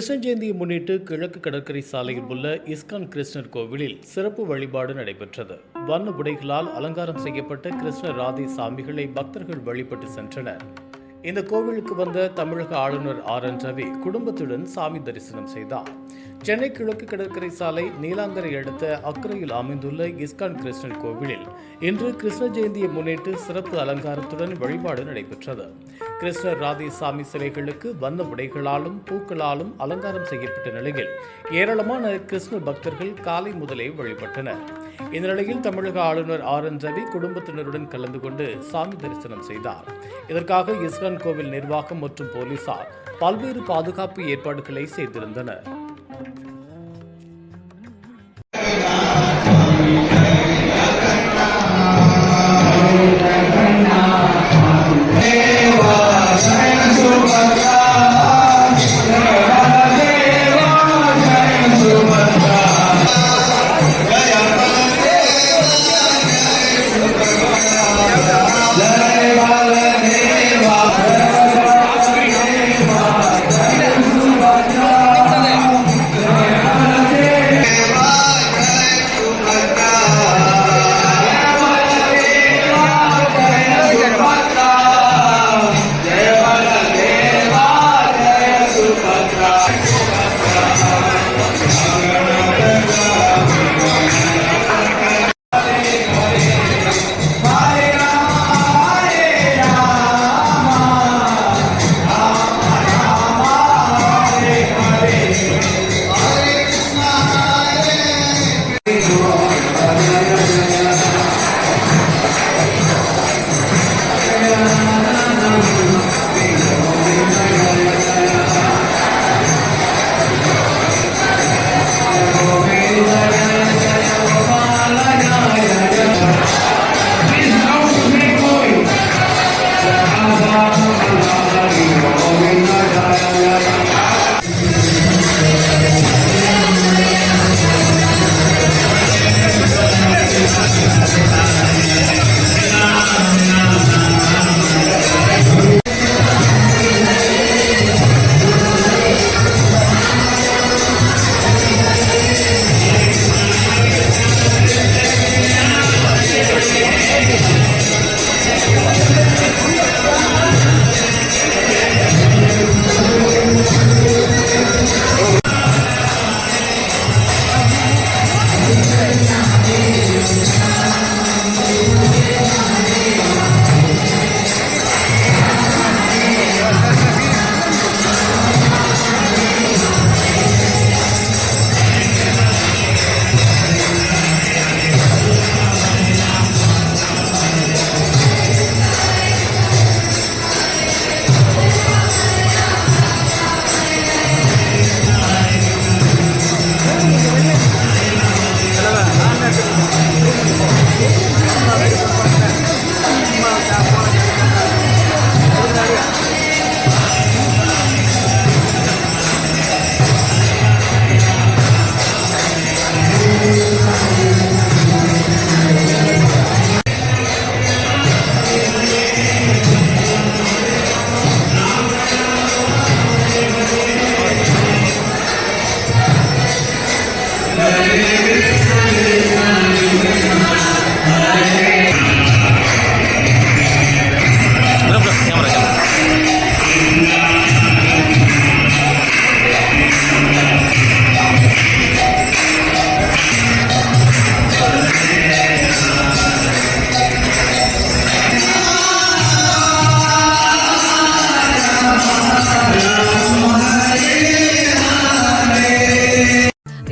கிருஷ்ண ஜெயந்தியை முன்னிட்டு கிழக்கு கடற்கரை சாலையில் உள்ள இஸ்கான் கிருஷ்ணர் கோவிலில் சிறப்பு வழிபாடு நடைபெற்றது. வண்ண உடைகளால் அலங்காரம் செய்யப்பட்ட கிருஷ்ண ராதை சாமிகளை பக்தர்கள் வழிபட்டு சென்றனர். இந்த கோவிலுக்கு வந்த தமிழக ஆளுநர் RN ரவி குடும்பத்துடன் சாமி தரிசனம் செய்தார். சென்னை கிழக்கு கடற்கரை சாலை நீலாங்கரை அடுத்த அக்கரையில் அமைந்துள்ள இஸ்கான் கிருஷ்ணர் கோவிலில் இன்று கிருஷ்ண ஜெயந்தியை முன்னிட்டு சிறப்பு அலங்காரத்துடன் வழிபாடு நடைபெற்றது. கிருஷ்ணர் ராதை சாமி சிலைகளுக்கு வண்ண உடைகளாலும் பூக்களாலும் அலங்காரம் செய்யப்பட்ட நிலையில் ஏராளமான கிருஷ்ண பக்தர்கள் காலை முதலே வழிபட்டனர். இந்த நிலையில் தமிழக ஆளுநர் RN ரவி குடும்பத்தினருடன் கலந்து கொண்டு சாமி தரிசனம் செய்தார். இதற்காக இஸ்கான் கோவில் நிர்வாகம் மற்றும் போலீசார் பல்வேறு பாதுகாப்பு ஏற்பாடுகளை செய்திருந்தனர்.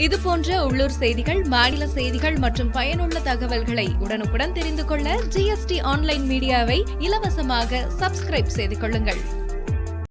இதுபோன்ற உள்ளூர் செய்திகள், மாநில செய்திகள் மற்றும் பயனுள்ள தகவல்களை உடனுக்குடன் தெரிந்து கொள்ள GST ஆன்லைன் மீடியாவை இலவசமாக சப்ஸ்கிரைப் செய்து கொள்ளுங்கள்.